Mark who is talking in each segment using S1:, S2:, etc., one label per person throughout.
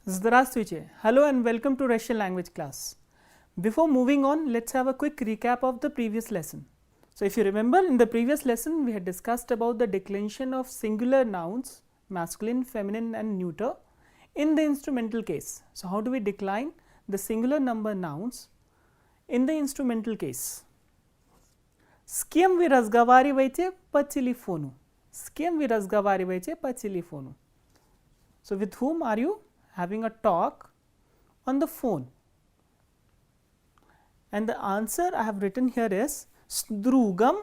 S1: Здравствуйте. Hello and welcome to Russian language class. Before moving on, let's have a quick recap of the previous lesson. So, if you remember, in the previous lesson we had discussed about the declension of singular nouns masculine, feminine and neuter in the instrumental case. So, how do we decline the singular number nouns in the instrumental case? S kim vi razgovarivajte po telefonu? S kim vi razgovarivajte po telefonu? So, with whom are you having a talk on the phone? And the answer I have written here is s drugam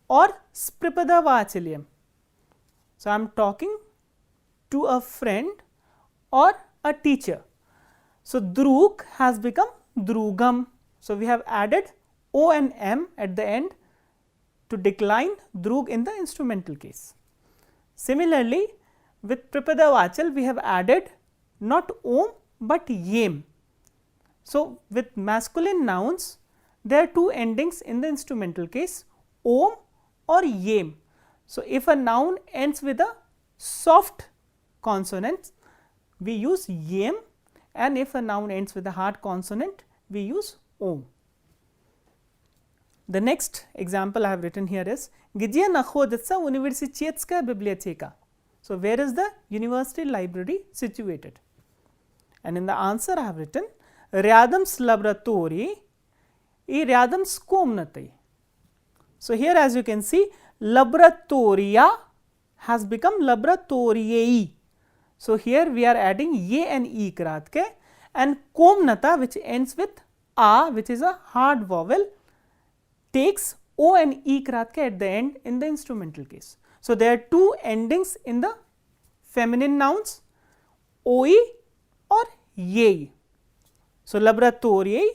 S1: or s prepodavateljem. So, I am talking to a friend or a teacher. So, drug has become drugam. So, we have added O and M at the end to decline drug in the instrumental case. Similarly, with prepodavachal we have added not om but yem. So, with masculine nouns there are two endings in the instrumental case, om or yem. So, if a noun ends with a soft consonant we use yem, and if a noun ends with a hard consonant we use om. The next example I have written here is Gdzie nachodится университетская библиотека. So, where is the university library situated? And in the answer I have written рядом с лабораторией и рядом с комнатой. So, here as you can see laboratoria has become laboratoriei. So, here we are adding ye and e kratke, and komnata which ends with a, which is a hard vowel, takes o and e kratke at the end in the instrumental case. So, there are two endings in the feminine nouns, oi or yei. So, laboratoriei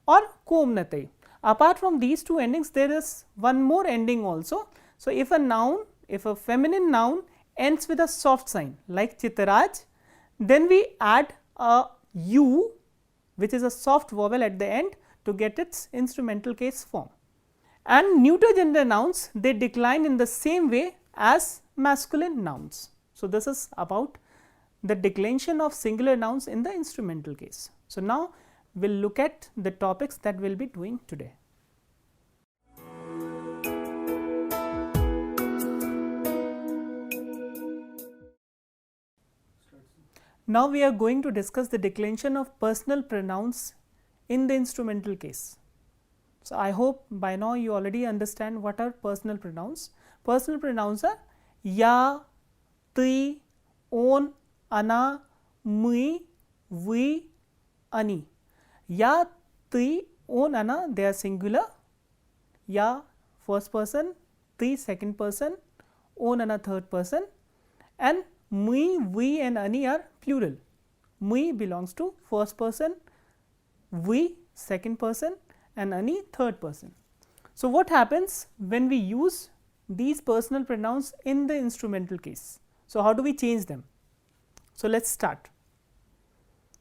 S1: or komnatai. Apart from these two endings there is one more ending also. So, if a noun, if a feminine noun ends with a soft sign like Chitaraj, then we add a u which is a soft vowel at the end to get its instrumental case form. And neuter gender nouns, they decline in the same way as masculine nouns. So, this is about the declension of singular nouns in the instrumental case. So, now we will look at the topics that we will be doing today. Now, we are going to discuss the declension of personal pronouns in the instrumental case. So, I hope by now you already understand what are personal pronouns. Personal pronouns are ya, ti, on, ana, me, we, ani. Ya, ti, on, ana, they are singular. Ya, first person, ti, second person, on, ana, third person, and me, we and ani are plural. Me belongs to first person, we second person and ani third person. So, what happens when we use these personal pronouns in the instrumental case? So, how do we change them? So, let us start.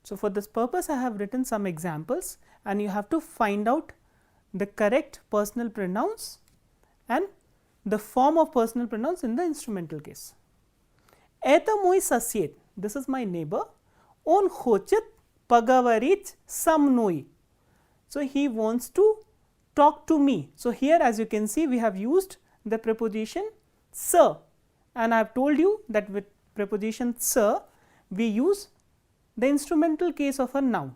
S1: So, for this purpose I have written some examples and you have to find out the correct personal pronouns and the form of personal pronouns in the instrumental case. Это мой сосед, this is my neighbor, он хочет поговорить со мной. So, he wants to talk to me. So, here as you can see we have used the preposition sir, and I have told you that with preposition sir we use the instrumental case of a noun.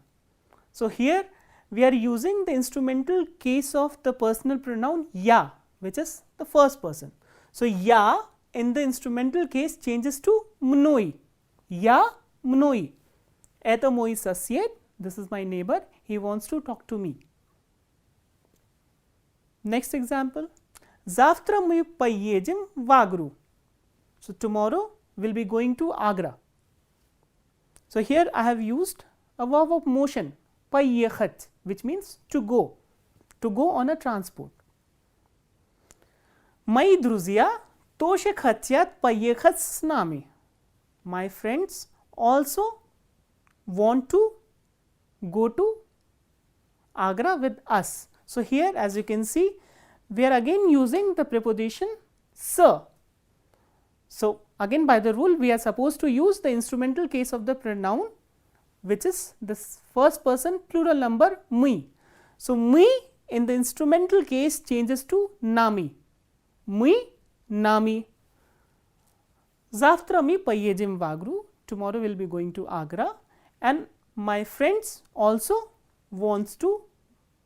S1: So, here we are using the instrumental case of the personal pronoun ya, which is the first person. So, ya in the instrumental case changes to mnoi, ya mnoi. Это мой сосед, this is my neighbor, he wants to talk to me. Next example, завтра мы поедем в Агру. So, tomorrow we will be going to Agra. So, here I have used a verb of motion, поехать, which means to go on a transport. Мои друзья тоже хотят поехать с нами. My friends also want to go to Agra with us. So, here as you can see we are again using the preposition sir. So, again by the rule we are supposed to use the instrumental case of the pronoun which is this first person plural number me. So, me in the instrumental case changes to nami, me nami. Завтра ми поедем в Агру, tomorrow we will be going to Agra, and my friends also wants to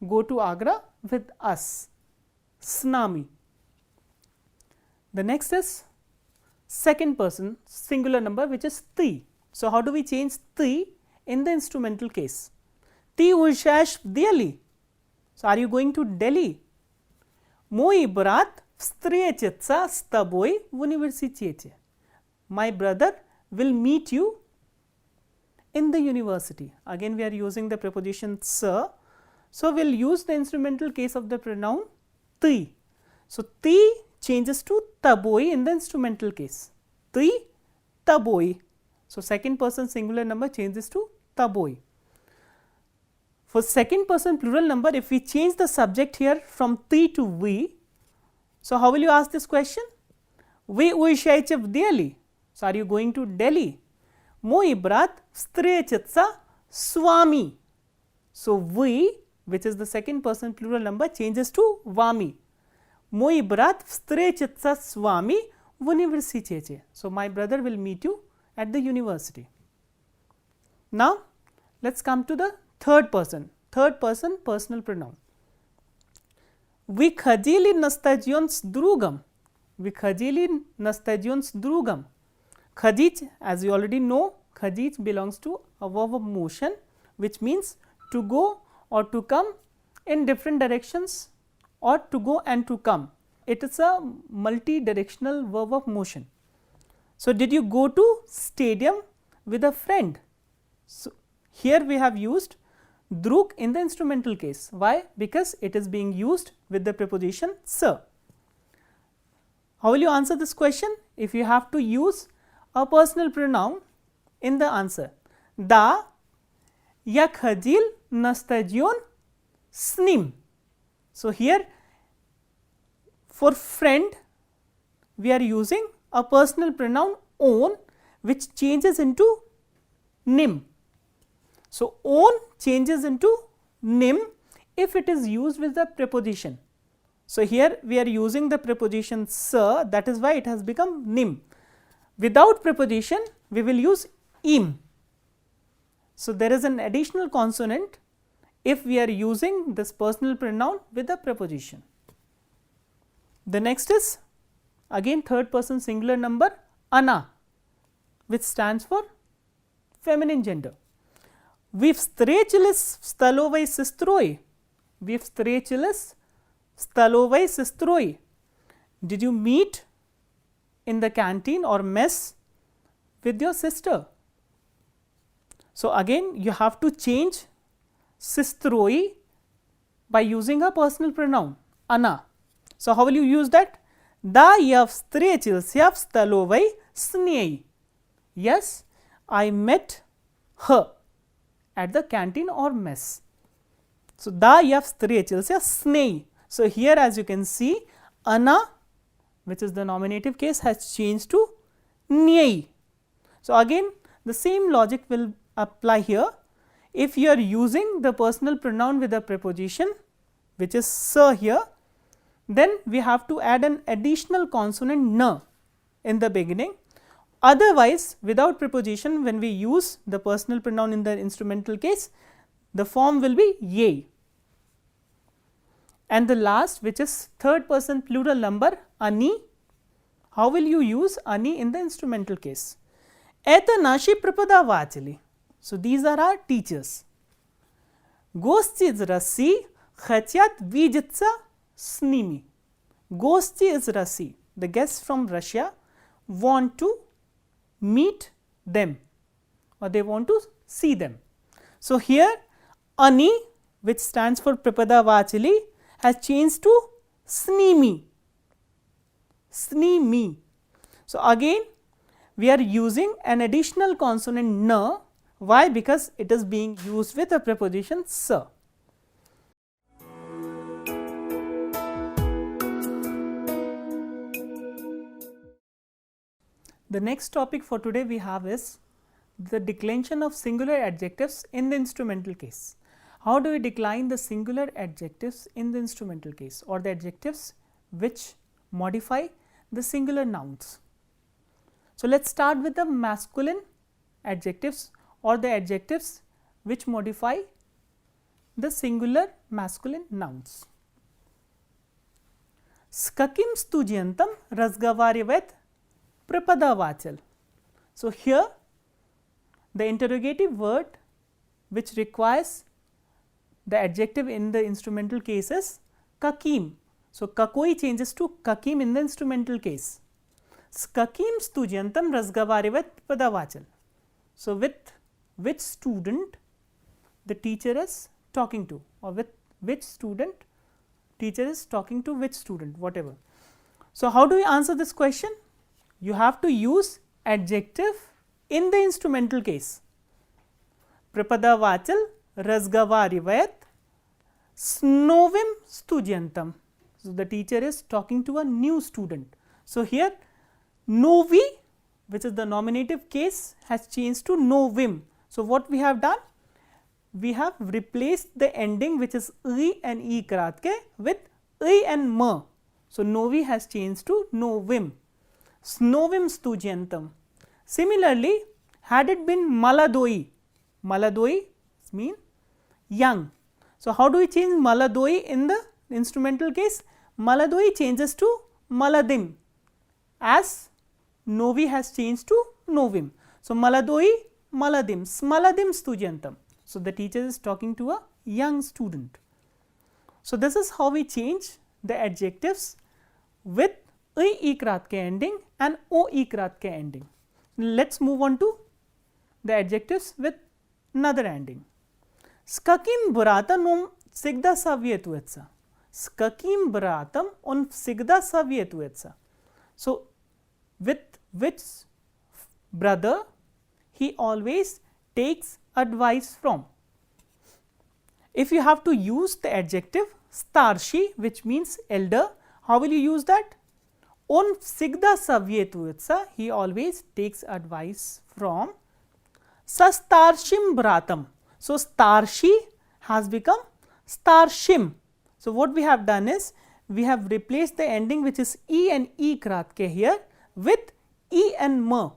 S1: go to Agra with us, snami. The next is second person singular number, which is ti. So, how do we change ti in the instrumental case? Ti ușești в Delhi. So, are you going to Delhi? Moj brat встретится с тобой в университете. My brother will meet you in the university. Again we are using the preposition s. So, we will use the instrumental case of the pronoun ti. So, ti changes to taboi in the instrumental case, ti taboi. So, second person singular number changes to taboi. For second person plural number, if we change the subject here from ti to we, so how will you ask this question? Вы уезжаете в Delhi. So, are you going to Delhi? Мой брат встретится с вами. So, вы, which is the second person plural number, changes to вами. Мой брат встретится с вами в университете. So, my brother will meet you at the university. Now, let us come to the third person personal pronoun. Вы ходили на стадион с другом. Вы ходили на стадион с другом. Ходить, as you already know, ходить belongs to a verb of motion, which means to go or to come in different directions, or to go and to come. It is a multi-directional verb of motion. So, did you go to stadium with a friend? So, here we have used drug in the instrumental case. Why? Because it is being used with the preposition s. How will you answer this question? If you have to use a personal pronoun in the answer. Да, я ходил на стадион с ним. So, here for friend we are using a personal pronoun on, which changes into nim. So, on changes into nim if it is used with the preposition. So, here we are using the preposition s, that is why it has become nim. Without preposition we will use im. So, there is an additional consonant if we are using this personal pronoun with a preposition. The next is again third person singular number ana, which stands for feminine gender. Вы встретились в столовой с сестрой. Вы встретились в столовой с сестрой. Did you meet in the canteen or mess with your sister? So, again you have to change сестрой by using a personal pronoun она. So, how will you use that? Да, я встретился в столовой с ней. Yes, I met her at the canteen or mess. So, да, я встретился с ней. So, here as you can see, она, which is the nominative case, has changed to ней. So, again the same logic will apply here. If you are using the personal pronoun with a preposition, which is s here, then we have to add an additional consonant n in the beginning. Otherwise, without preposition, when we use the personal pronoun in the instrumental case, the form will be ye. And the last, which is third person plural number ani. How will you use ani in the instrumental case? Это наши преподаватели. So, these are our teachers. Гости из России хотят видеться с ними. Гости из России, the guests from Russia want to meet them, or they want to see them. So, here ani, which stands for преподаватели, has changed to с ними. С ними. So, again we are using an additional consonant n. Why? Because it is being used with a preposition s. The next topic for today we have is the declension of singular adjectives in the instrumental case. How do we decline the singular adjectives in the instrumental case, or the adjectives which modify the singular nouns? So, let us start with the masculine adjectives, or the adjectives which modify the singular masculine nouns. Skakim studiantam razgavaryavait prapadavachal. So, here the interrogative word which requires the adjective in the instrumental case is kakim. So, kakoi changes to kakim in the instrumental case. Skakim studiantam razgavaryavait prapadavachal. So, with which student the teacher is talking to, or with which student teacher is talking to which student, whatever. So, how do you answer this question? You have to use adjective in the instrumental case. Prapadavachal razgavaryavait snovim studiantam. So, the teacher is talking to a new student. So, here novi, which is the nominative case, has changed to novim. So, what we have done? We have replaced the ending which is I and I kratke with I and ma. So, novi has changed to novim. Snovim studiantam. Similarly, had it been maladoi, maladoi means young. So, how do we change maladoi in the instrumental case? Maladoi changes to maladim, as novi has changed to novim. So, maladoi maladim, smaladim studiantam. So, the teacher is talking to a young student. So, this is how we change the adjectives with I kratke ending and o kratke ending. Let us move on to the adjectives with another ending. Skakim bratam on sigda savietuetsa. Skakim bratam on sigda savietuetsa. So, with which brother he always takes advice from. If you have to use the adjective starshi, which means elder, how will you use that? On sigda savietuetsa, he always takes advice from sastarshim bratam. So, starshi has become starshim. So, what we have done is, we have replaced the ending which is I and I kratke here with I and ma.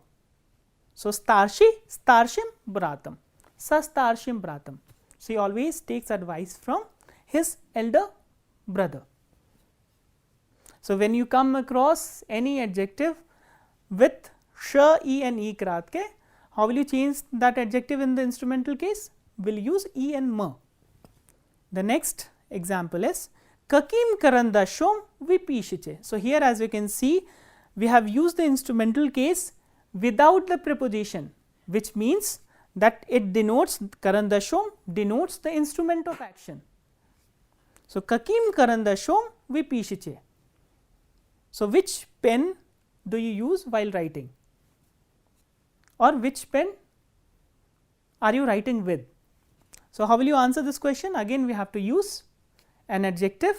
S1: So, starshi, starshim bratam, sastarshim bratam. So, he always takes advice from his elder brother. So, when you come across any adjective with sh, I and I kratke, how will you change that adjective in the instrumental case? We will use I and ma. The next example is kakim karandashom vipishiche. So, here as you can see, we have used the instrumental case without the preposition, which means that it denotes, karandashom denotes the instrument of action. So, kakim karandashom vipishiche. So, which pen do you use while writing, or which pen are you writing with? So, how will you answer this question? Again we have to use an adjective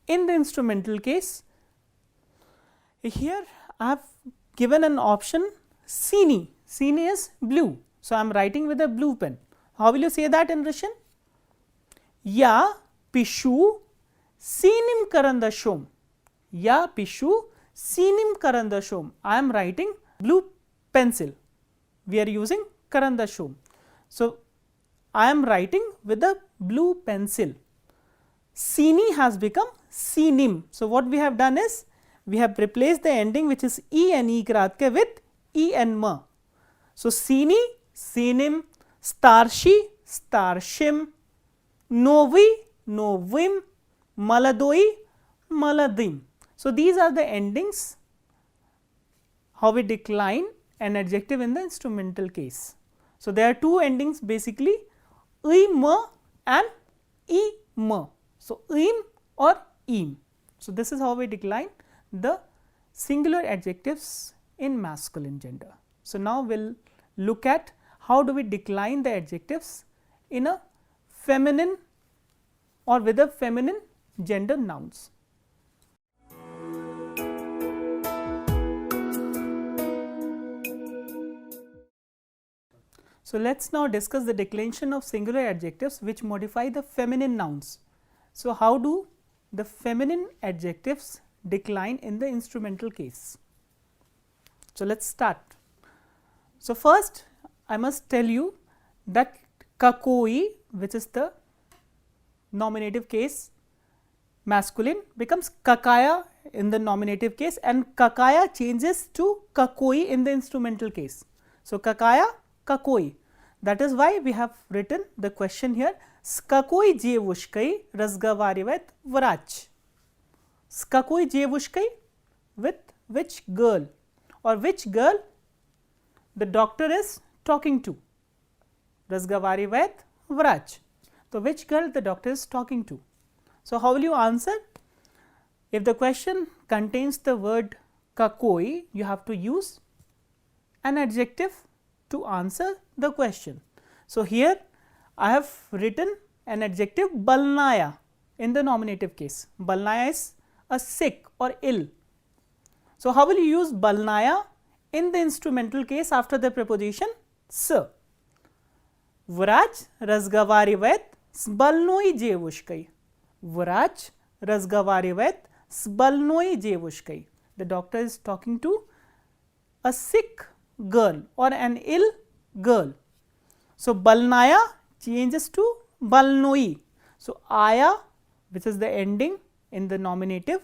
S1: in the instrumental case. Here I have given an option sini, sini is blue. So, I am writing with a blue pen. How will you say that in Russian? Ya pishu sinim karandashom. Ya pishu sinim karandashom. I am writing blue pencil. We are using karandashom. So, I am writing with a blue pencil. Sini has become sinim. So, what we have done is, we have replaced the ending which is I and I kratke with I and ma. So, sini, sinim, starshi, starshim, novi, novim, maladoi, maladim. So, these are the endings how we decline an adjective in the instrumental case. So, there are two endings basically, I ma and I ma. So, im or im. So, this is how we decline the singular adjectives in masculine gender. So, now we will look at how do we decline the adjectives in a feminine or with a feminine gender nouns. So, let us now discuss the declension of singular adjectives which modify the feminine nouns. So, how do the feminine adjectives decline in the instrumental case? So, let us start. So, first I must tell you that kakoi, which is the nominative case masculine, becomes kakaya in the nominative case, and kakaya changes to kakoi in the instrumental case. So, kakaya, kakoi. That is why we have written the question here, skakoi jevushkai razgavarivet vrach. Skakoi jevushkai, with which girl or which girl the doctor is talking to. Razgavarivet vrach. So, which girl the doctor is talking to. So, how will you answer? If the question contains the word kakoi, you have to use an adjective to answer the question. So, here I have written an adjective balnaya in the nominative case. Balnaya is a sick or ill. So, how will you use balnaya in the instrumental case after the preposition s? Vrach razgavarivet sbalnoi jevushkai. Vrach razgavarivet sbalnoi jevushkai. The doctor is talking to a sick girl or an ill girl. So, balnaya changes to balnoi. So, aya, which is the ending in the nominative,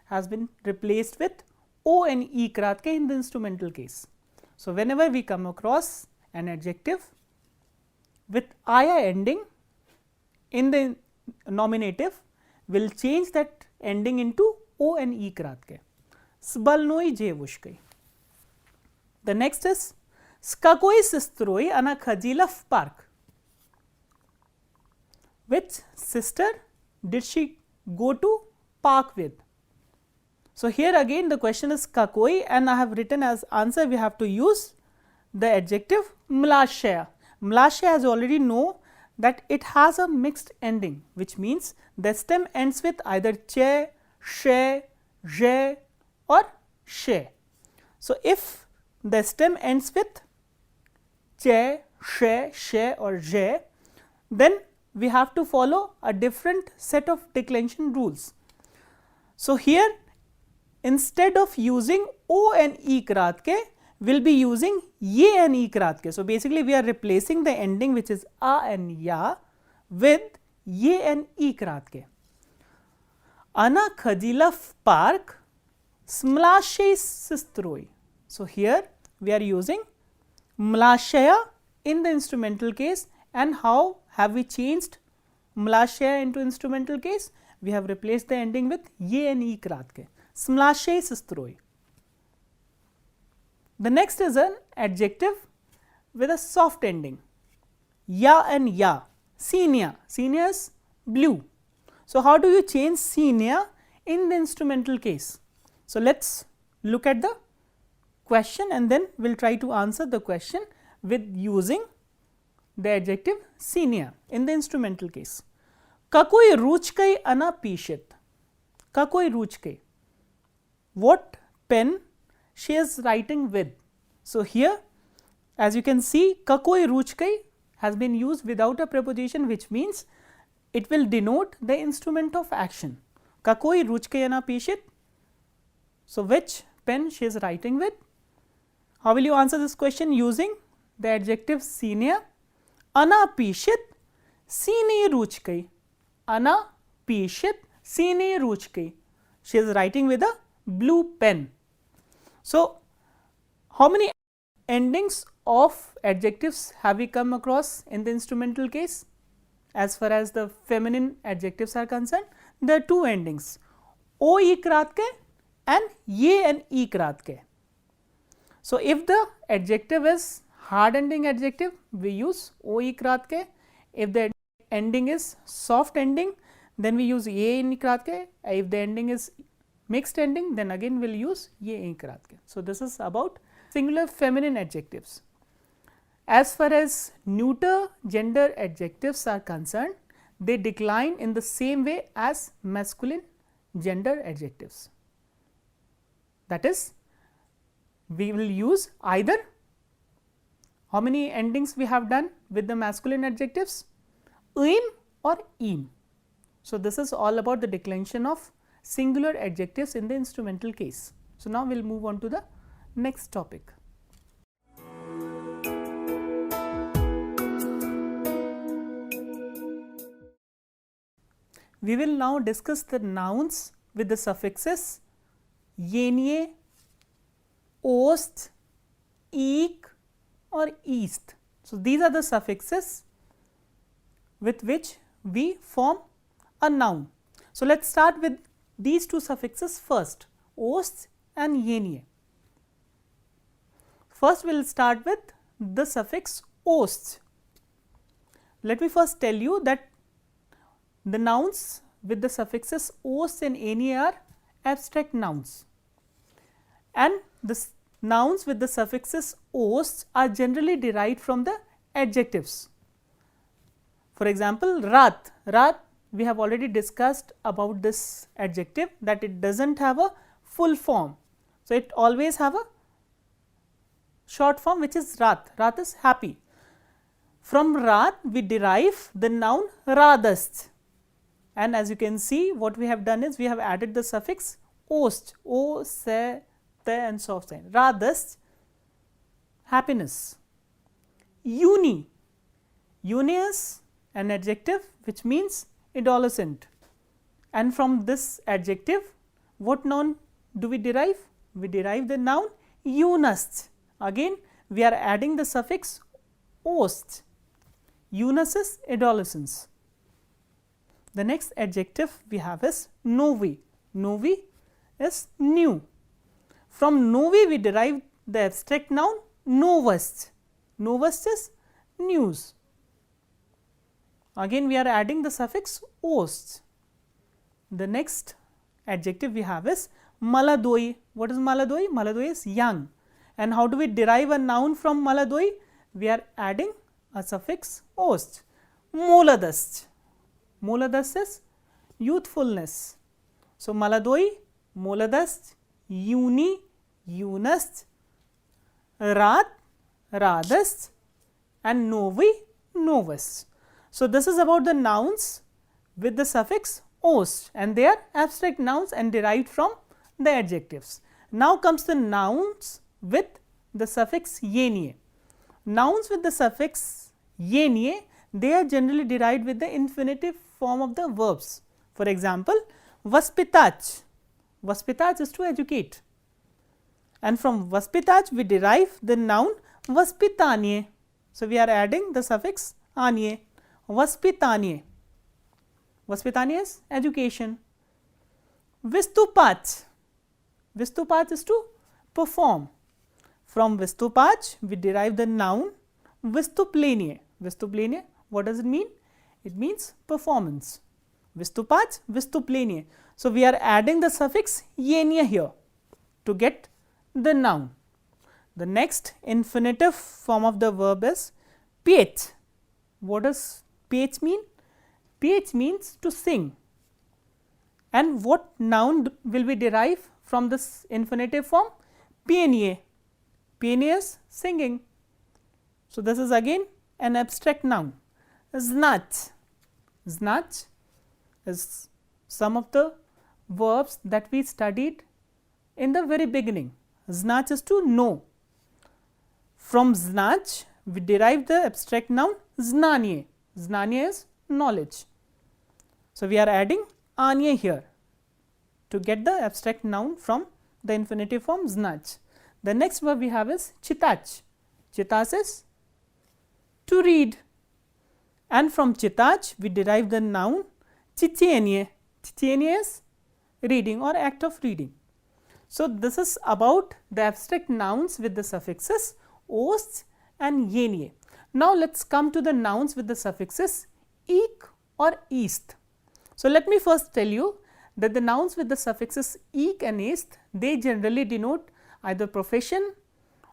S1: has been replaced with o and e kratke in the instrumental case. So, whenever we come across an adjective with aya ending in the nominative, we will change that ending into o and e kratke. Sbalnoi jevushkai. The next is skakoi sistroi ana khajilaf park. Which sister did she go to park with? So, here again the question is kakoi, and I have written as answer we have to use the adjective mlashaya. Mlashaya, as you already know, that it has a mixed ending, which means the stem ends with either che, she, je or she. So, if the stem ends with che, she or je, then we have to follow a different set of declension rules. So, here instead of using o and e kratke, we will be using ye and e kratke. So, basically we are replacing the ending which is a and ya with ye and e kratke. Ana khajilaf park smlashe sistroi. So, here we are using mlashaya in the instrumental case, and how have we changed mlashaya into instrumental case? We have replaced the ending with ye and e kratke. Smlashe sistroi. The next is an adjective with a soft ending, ya and ya. Senia. Senia is blue. So, how do you change senia in the instrumental case? So, let us look at the question and then we will try to answer the question with using the adjective senia in the instrumental case. Kakoi ruchkai ana pishit. Kakoi ruchkai. What pen she is writing with? So, here as you can see, kakoi ruchkai has been used without a preposition, which means it will denote the instrument of action. Kakoi ruchkai ana pishit. So, which pen she is writing with? How will you answer this question? Using the adjective senia. Ana pishit sine ruchkai. Ana pishit sine ruchkai. She is writing with a blue pen. So, how many endings of adjectives have we come across in the instrumental case? As far as the feminine adjectives are concerned, there are two endings, o e kratke and ye and e kratke. So, if the adjective is hard ending adjective, we use o e kratke. If the ending is soft ending, then we use ye and e kratke. If the ending is mixed ending, then again we will use ye and e kratke. So, this is about singular feminine adjectives. As far as neuter gender adjectives are concerned, they decline in the same way as masculine gender adjectives. That is, we will use either, How many endings we have done with the masculine adjectives? Im or im. So, this is all about the declension of singular adjectives in the instrumental case. So, now we will move on to the next topic. We will now discuss the nouns with the suffixes yenie, ost, eek or east. So, these are the suffixes with which we form a noun. So, let us start with these two suffixes first, ost and yenie. First, we will start with the suffix ost. Let me first tell you that the nouns with the suffixes ost and yenie are abstract nouns, and the nouns with the suffixes ost are generally derived from the adjectives. For example, rat. Rat, we have already discussed about this adjective, that it does not have a full form. So, it always have a short form, which is rat. Rat is happy. From rat we derive the noun radast, and as you can see, what we have done is we have added the suffix ost, o, se, te and so on. Radast, happiness. Uni. Uni is an adjective which means adolescent, and from this adjective what noun do we derive? We derive the noun eunast. Again we are adding the suffix ost. Eunus is adolescence. The next adjective we have is novi. Novi is new. From novi we derive the abstract noun novust. Novust is news. Again we are adding the suffix ost. The next adjective we have is maladoi. What is maladoi? Maladoi is young. And how do we derive a noun from maladoi? We are adding a suffix ost. Moladast. Moladast is youthfulness. So, maladoi, moladast, uni, eunast, rat, radast and novi, novus. So, this is about the nouns with the suffix ost, and they are abstract nouns and derived from the adjectives. Now comes the nouns with the suffix yenie. Nouns with the suffix yenie, they are generally derived with the infinitive form of the verbs. For example, vaspitach. Vaspitach is to educate, and from vaspitach we derive the noun vaspitanie. So, we are adding the suffix anie. Vaspitanie. Vaspitanie is education. Vistupach. Vistupach is to perform. From vistupach we derive the noun vistuplenie. Vistuplenie, what does it mean? It means performance. Vistupach, vistuplenie. So, we are adding the suffix yenie here to get the noun. The next infinitive form of the verb is pech. What does pech mean? Pech means to sing. And what noun will we derive from this infinitive form? Pienie. Pienie is singing. So, this is again an abstract noun. Znach. Znach is some of the verbs that we studied in the very beginning. Znach is to know. From znach we derive the abstract noun znanie. Znanie is knowledge. So, we are adding anie here to get the abstract noun from the infinitive form znach. The next verb we have is chitach. Chitach is to read, and from chitach we derive the noun chichenie. Chichenie is reading or act of reading. So, this is about the abstract nouns with the suffixes ost and yenie. Now, let us come to the nouns with the suffixes eek or east. So, let me first tell you that the nouns with the suffixes eek and east, they generally denote either profession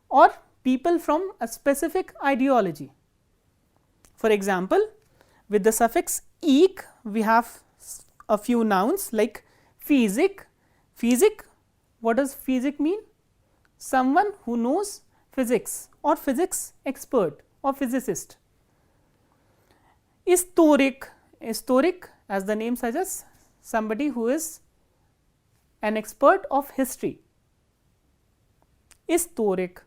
S1: or people from a specific ideology. For example, with the suffix eek we have a few nouns like physic. Physic, what does physic mean? Someone who knows physics or physics expert or physicist. Historic, historic as the name suggests, somebody who is an expert of history. Historic.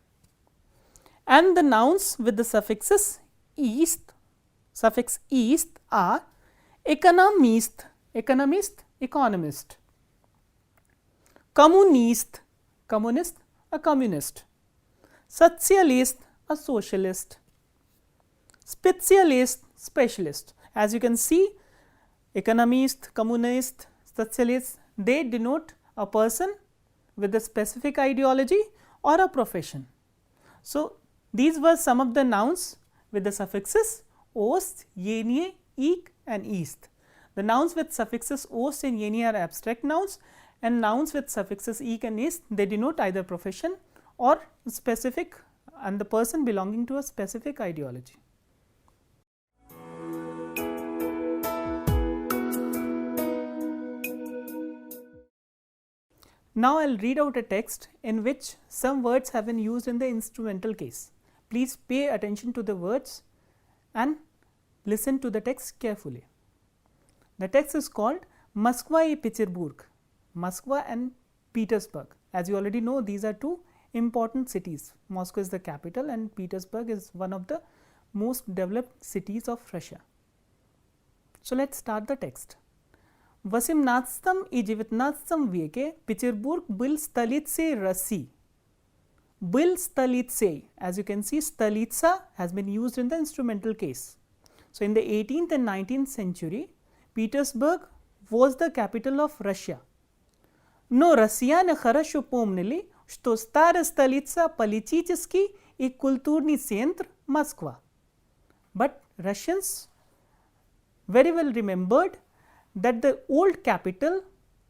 S1: And the nouns with the suffixes east, suffix east are economist, economist, economist, communist, communist, a communist, socialist, a socialist, specialist, specialist. As you can see, economist, communist, socialist, they denote a person with a specific ideology or a profession. So, these were some of the nouns with the suffixes ost, yenie, eek and east. The nouns with suffixes ost and yenie are abstract nouns, and nouns with suffixes eek and east, they denote either profession or specific and the person belonging to a specific ideology. Now, I will read out a text in which some words have been used in the instrumental case. Please pay attention to the words and listen to the text carefully. The text is called Moskva и Petersburg, Moskva and Petersburg. As you already know, these are two important cities. Moscow is the capital and Petersburg is one of the most developed cities of Russia. So, let us start the text. В 18 и 19 веке Петербург был столицей России. Был столицей. As you can see, stolitsa has been used in the instrumental case. So, in the 18th and 19th century, Petersburg was the capital of Russia. Но россияне хорошо помнили, что старая столица политический и культурный центр Москва. But Russians very well remembered that the old capital,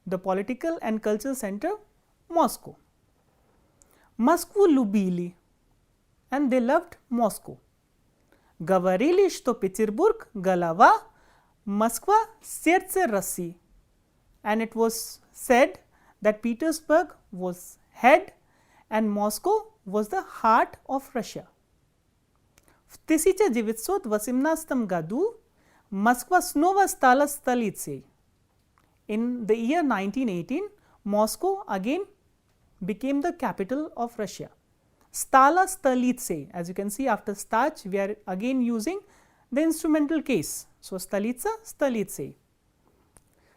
S1: the political and cultural center, Moscow. Москву любили, and they loved Moscow. Говорили, что Петербург – голова, Москва – сердце России. And it was said that Petersburg was head and Moscow was the heart of Russia. В 1918 году Москва снова стала столицей. In the year 1918, Moscow again became the capital of Russia. Stala stolitsei. As you can see, after starch, we are again using the instrumental case. So, stolitsa, stolitsei.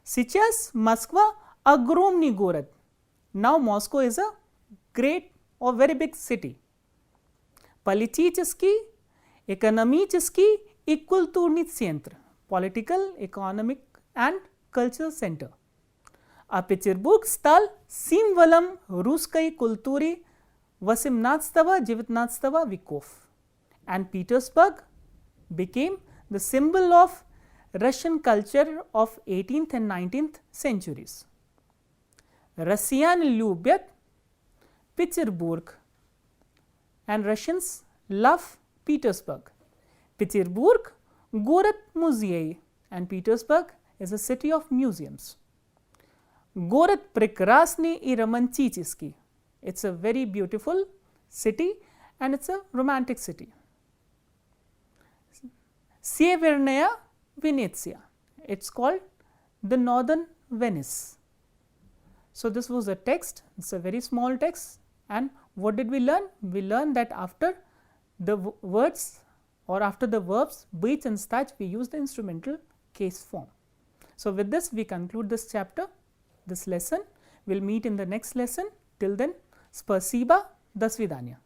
S1: Сейчас Москва огромный город. Now, Moscow is a great or very big city. Политический, экономический и культурный центр. Political, economic and cultural center. А Петербург стал символом русской культуры 18-19 веков. And Petersburg became the symbol of Russian culture of 18th and 19th centuries. Россияне любят Петербург and Russians love Petersburg. Петербург – город музей and Petersburg is a city of museums. Город прекрасный и романтический. It's a very beautiful city and it's a romantic city. Северная Венеция. It's called the northern Venice. So, this was a text. It's a very small text. And what did we learn? We learned that after the words or after the verbs быть and стать, we use the instrumental case form. So, with this we conclude this chapter, this lesson. We will meet in the next lesson. Till then, spasiba, до свидания.